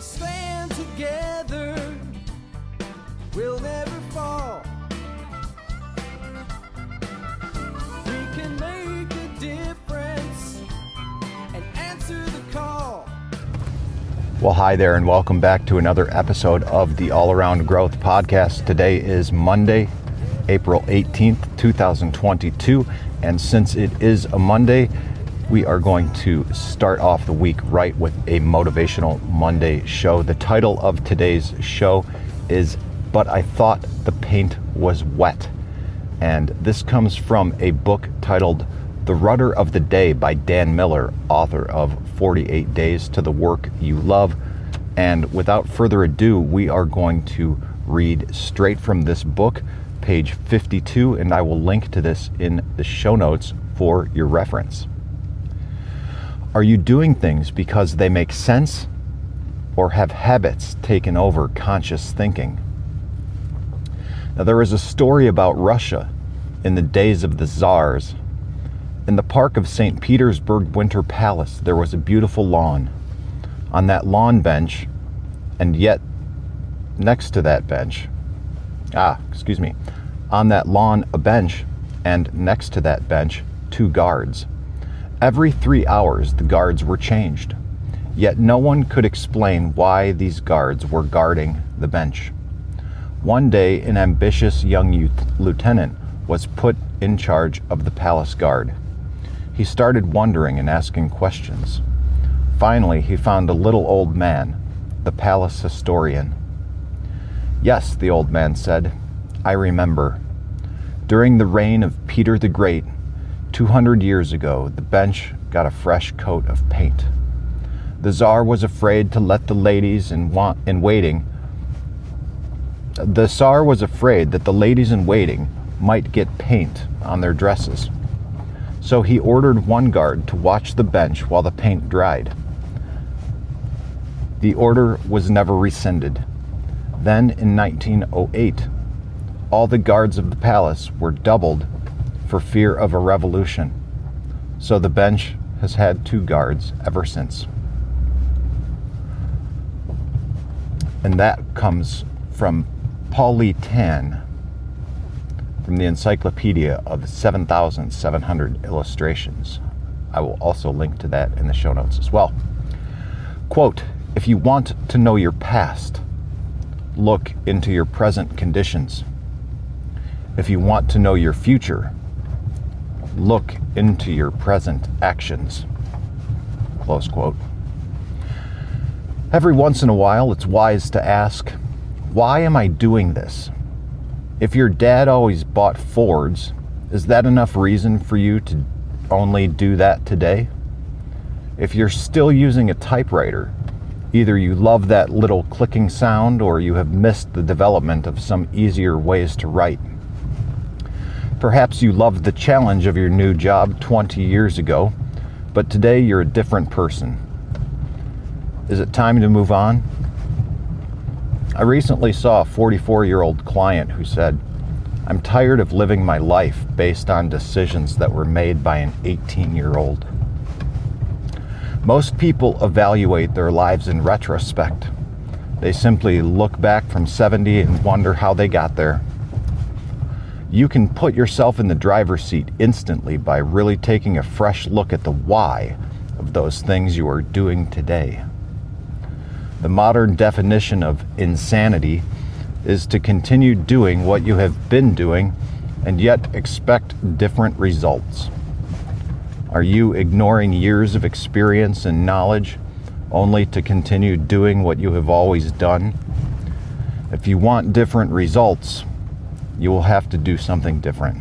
stand together, we'll never fall. We can make a difference and answer the call. Well, hi there, and welcome back to another episode of the All Around Growth Podcast. Today is Monday, April 18th, 2022, and since it is a Monday, we are going to start off the week right with a Motivational Monday show. The title of today's show is "But I Thought the Paint Was Wet," and this comes from a book titled The Rudder of the Day by Dan Miller, author of 48 Days to the Work You Love. And without further ado, we are going to read straight from this book, page 52, and I will link to this in the show notes for your reference. Are you doing things because they make sense, or have habits taken over conscious thinking? Now, there is a story about Russia in the days of the Tsars. In the park of St. Petersburg Winter Palace, there was a beautiful lawn. On that lawn bench, and yet next to that bench, on that lawn a bench, and next to that bench, 2 guards. Every 3 hours, the guards were changed, yet no one could explain why these guards were guarding the bench. One day, an ambitious young lieutenant was put in charge of the palace guard. He started wondering and asking questions. Finally, he found a little old man, the palace historian. "Yes," the old man said, "I remember. During the reign of Peter the Great, 200 years ago, the bench got a fresh coat of paint. The Tsar was afraid to let the ladies in waiting. The Tsar was afraid that the ladies in waiting might get paint on their dresses. So he ordered one guard to watch the bench while the paint dried. The order was never rescinded. Then in 1908, all the guards of the palace were doubled for fear of a revolution. So the bench has had 2 guards ever since." And that comes from Paul Lee Tan from the Encyclopedia of 7,700 Illustrations. I will also link to that in the show notes as well. Quote, "If you want to know your past, look into your present conditions. If you want to know your future, look into your present actions." Close quote. Every once in a while, it's wise to ask, why am I doing this? If your dad always bought Fords, is that enough reason for you to only do that today? If you're still using a typewriter, either you love that little clicking sound or you have missed the development of some easier ways to write. Perhaps you loved the challenge of your new job 20 years ago, but today you're a different person. Is it time to move on? I recently saw a 44-year-old client who said, "I'm tired of living my life based on decisions that were made by an 18-year-old. Most people evaluate their lives in retrospect. They simply look back from 70 and wonder how they got there. You can put yourself in the driver's seat instantly by really taking a fresh look at the why of those things you are doing today. The modern definition of insanity is to continue doing what you have been doing and yet expect different results. Are you ignoring years of experience and knowledge only to continue doing what you have always done? If you want different results, you will have to do something different.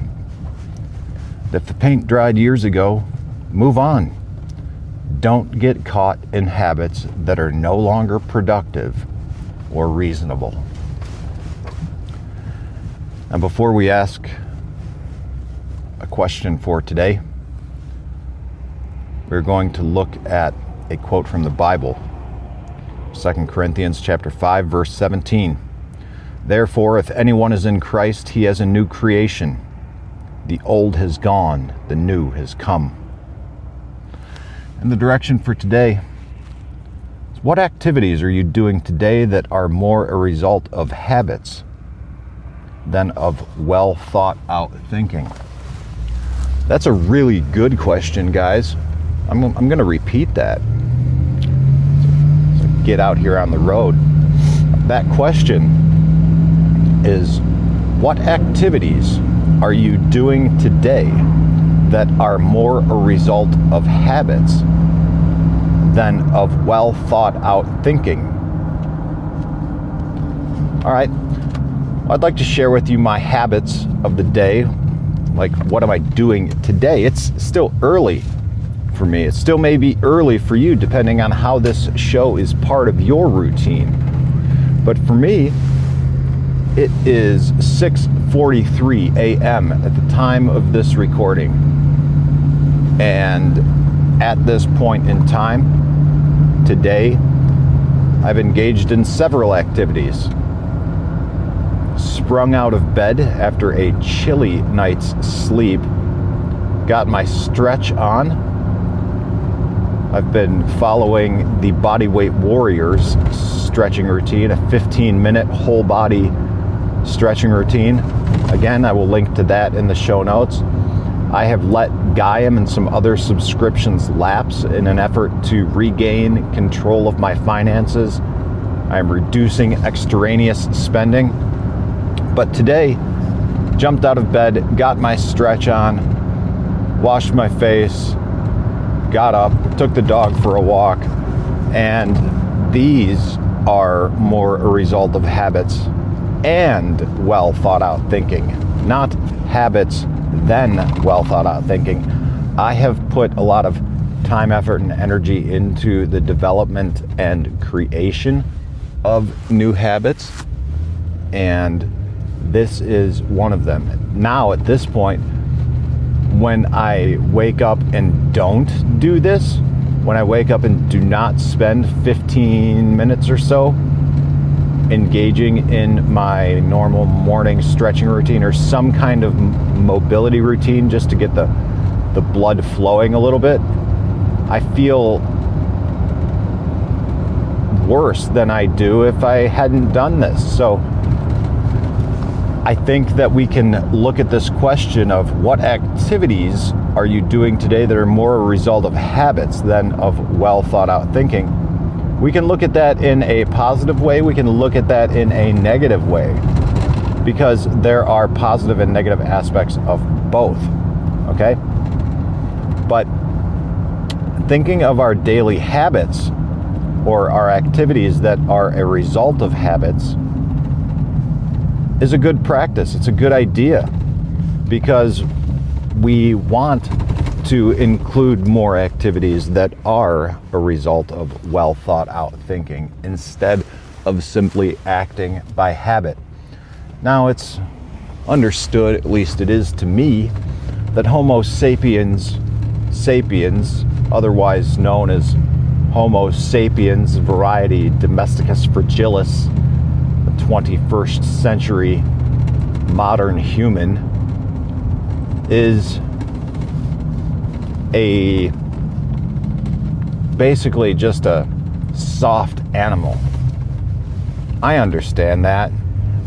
If the paint dried years ago, move on. Don't get caught in habits that are no longer productive or reasonable." And before we ask a question for today, we're going to look at a quote from the Bible, 2 Corinthians chapter 5, verse 17. "Therefore, if anyone is in Christ, he is a new creation. The old has gone, the new has come." And the direction for today is What activities are you doing today that are more a result of habits than of well thought out thinking? That's a really good question, guys. I'm going to repeat that. So get out here on the road. That question is, what activities are you doing today that are more a result of habits than of well thought out thinking? All right. I'd like to share with you my habits of the day. Like, what am I doing today? It's still early for me. It still may be early for you, depending on how this show is part of your routine. But for me, it is 6:43 a.m. at the time of this recording. And at this point in time, today, I've engaged in several activities. Sprung out of bed after a chilly night's sleep, got my stretch on. I've been following the Bodyweight Warriors stretching routine, a 15-minute whole body stretching routine. Again, I will link to that in the show notes. I have let Gaiam and some other subscriptions lapse in an effort to regain control of my finances. I am reducing extraneous spending. But today, jumped out of bed, got my stretch on, washed my face, got up, took the dog for a walk, and these are more a result of habits and well thought out thinking, not habits then well thought out thinking. I have put a lot of time, effort, and energy into the development and creation of new habits, and this is one of them. Now, at this point, when I wake up and don't do this, when I wake up and do not spend 15 minutes or so engaging in my normal morning stretching routine or some kind of mobility routine just to get the blood flowing a little bit, I feel worse than I do if I hadn't done this. So I think that we can look at this question of what activities are you doing today that are more a result of habits than of well thought out thinking. We can look at that in a positive way. We can look at that in a negative way, because there are positive and negative aspects of both, okay? But thinking of our daily habits or our activities that are a result of habits is a good practice. It's a good idea, because we want to include more activities that are a result of well thought out thinking instead of simply acting by habit. Now, it's understood, at least it is to me, that Homo sapiens, otherwise known as Homo sapiens variety Domesticus fragilis, the 21st century modern human, is basically just a soft animal. I understand that.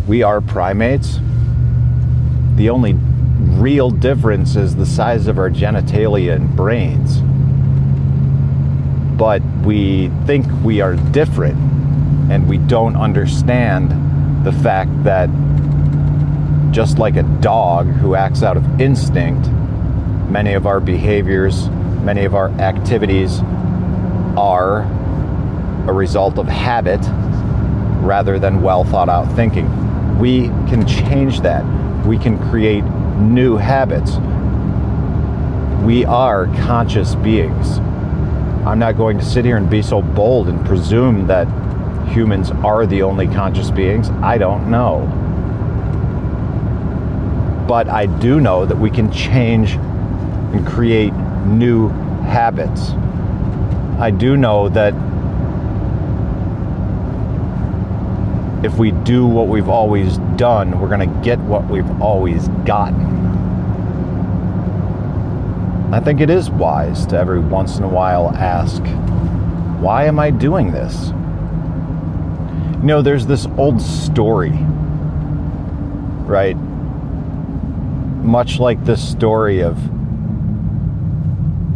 We are primates. The only real difference is the size of our genitalia and brains. But we think we are different, and we don't understand the fact that just like a dog who acts out of instinct, many of our behaviors, many of our activities are a result of habit rather than well thought out thinking. We can change that. We can create new habits. We are conscious beings. I'm not going to sit here and be so bold and presume that humans are the only conscious beings. I don't know. But I do know that we can change and create new habits. I do know that if we do what we've always done, we're going to get what we've always gotten. I think it is wise to every once in a while ask, Why am I doing this? You know, there's this old story, right? Much like this story of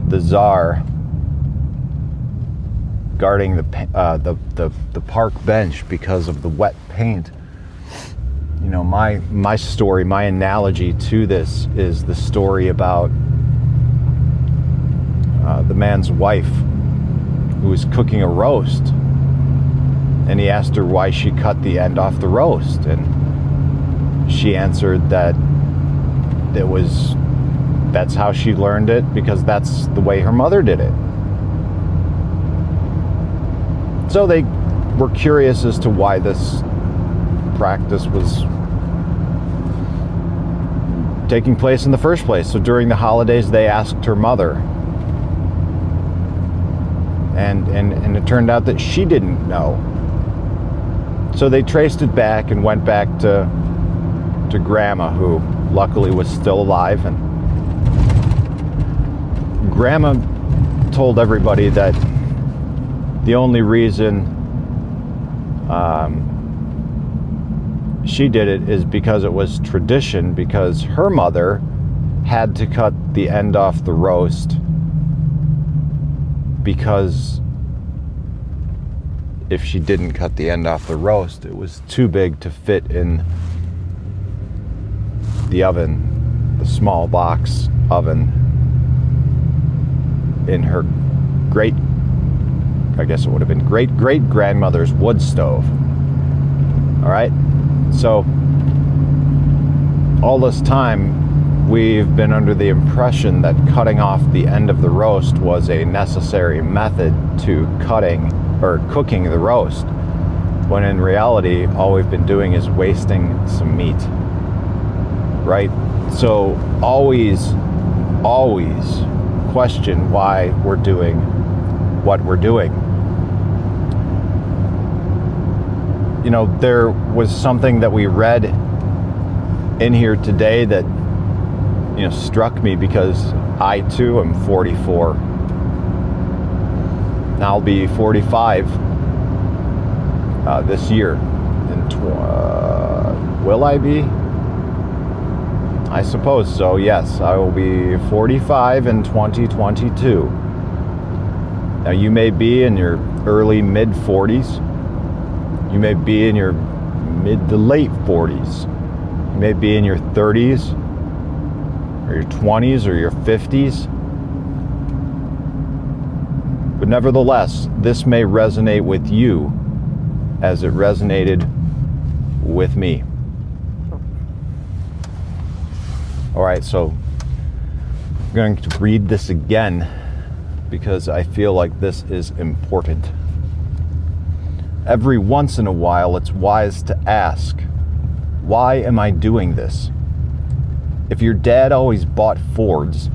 the Tsar guarding the park bench because of the wet paint. You know, my story, my analogy to this is the story about the man's wife who was cooking a roast, and he asked her why she cut the end off the roast, and she answered that that's how she learned it, because that's the way her mother did it. So they were curious as to why this practice was taking place in the first place. So during the holidays, they asked her mother, and it turned out that she didn't know. So they traced it back and went back to Grandma, who luckily was still alive. And Grandma told everybody that the only reason she did it is because it was tradition, because her mother had to cut the end off the roast, because if she didn't cut the end off the roast, it was too big to fit in the oven, the small box oven in her I guess it would have been great-grandmother's wood stove. All right? So all this time, we've been under the impression that cutting off the end of the roast was a necessary method to cooking the roast, when in reality, all we've been doing is wasting some meat. Right? So always question why we're doing what we're doing. You know, there was something that we read in here today that, you know, struck me, because I too am 44. Now I'll be 45 this year. Will I be? I suppose so, yes. I will be 45 in 2022. Now you may be in your early mid-40s. You may be in your mid to late 40s. You may be in your 30s, or your 20s, or your 50s. But nevertheless, this may resonate with you as it resonated with me. All right, so I'm going to read this again because I feel like this is important. Every once in a while, it's wise to ask, why am I doing this? If your dad always bought Fords,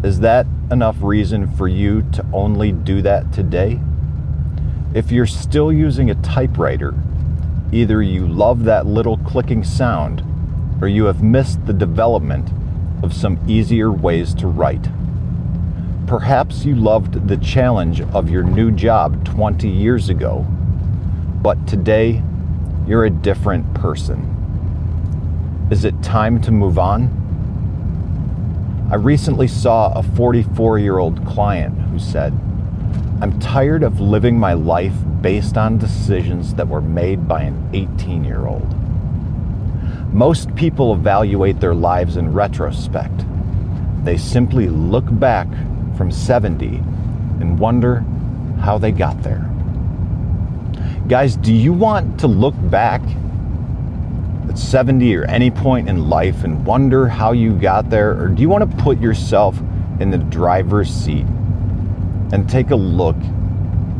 is that enough reason for you to only do that today? If you're still using a typewriter, either you love that little clicking sound, or you have missed the development of some easier ways to write. Perhaps you loved the challenge of your new job 20 years ago, but today you're a different person. Is it time to move on? I recently saw a 44-year-old client who said, I'm tired of living my life based on decisions that were made by an 18-year-old. Most people evaluate their lives in retrospect. They simply look back from 70 and wonder how they got there. Guys, do you want to look back at 70 or any point in life and wonder how you got there? Or do you want to put yourself in the driver's seat and take a look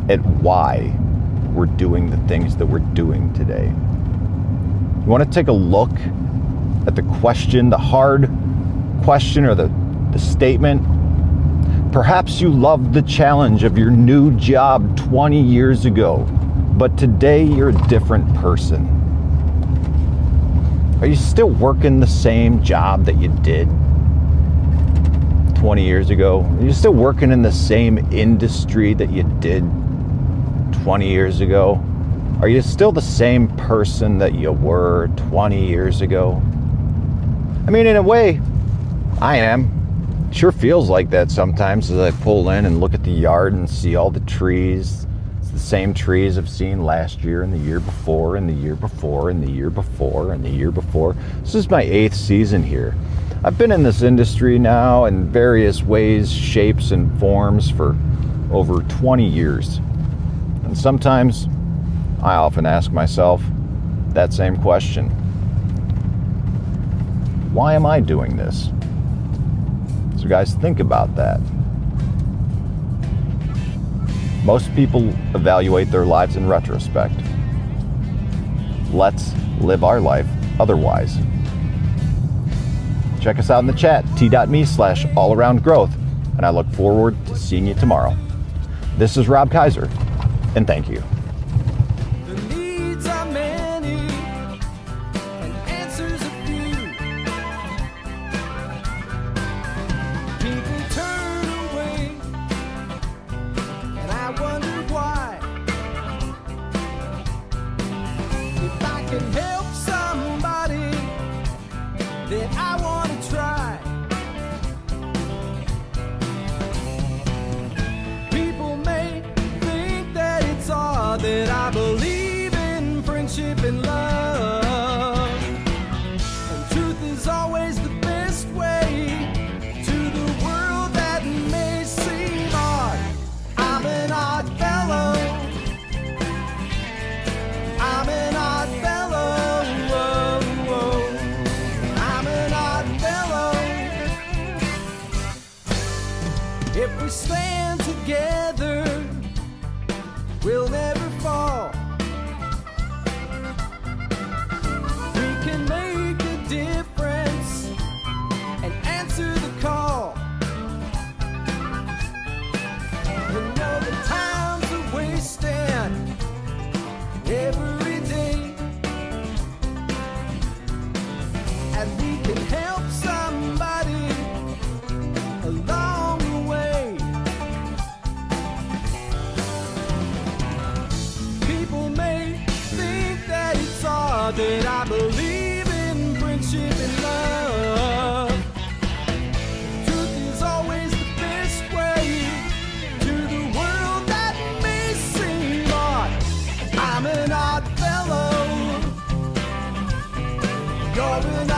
at why we're doing the things that we're doing today? You want to take a look at the question, the hard question, or the statement? Perhaps you loved the challenge of your new job 20 years ago, but today you're a different person. Are you still working the same job that you did 20 years ago? Are you still working in the same industry that you did 20 years ago? Are you still the same person that you were 20 years ago? I mean, in a way, I am. Sure feels like that sometimes as I pull in and look at the yard and see all the trees. It's the same trees I've seen last year and the year before and the year before and the year before and the year before. This is my 8th season here. I've been in this industry now in various ways, shapes, and forms for over 20 years. And sometimes I often ask myself that same question. Why am I doing this? So guys, think about that. Most people evaluate their lives in retrospect. Let's live our life otherwise. Check us out in the chat, t.me/allaroundgrowth, and I look forward to seeing you tomorrow. This is Rob Kaiser, and thank you. The needs are many and answers are few. People turn away and I wonder why. If I can help somebody, then I want to try. People may think that it's odd that I believe in friendship and love. And truth is always the best way to the world that may seem odd. I'm an odd fellow. I'm an odd fellow. Whoa, whoa. I'm an odd fellow. If we stand together, we'll never fall. We can make a difference and answer the call. And know the times are wasting every day, and we can help somebody along the way. People may think that it's odd that I believe in friendship and love. Truth is always the best way to the world that may seem odd. I'm an odd fellow. You're an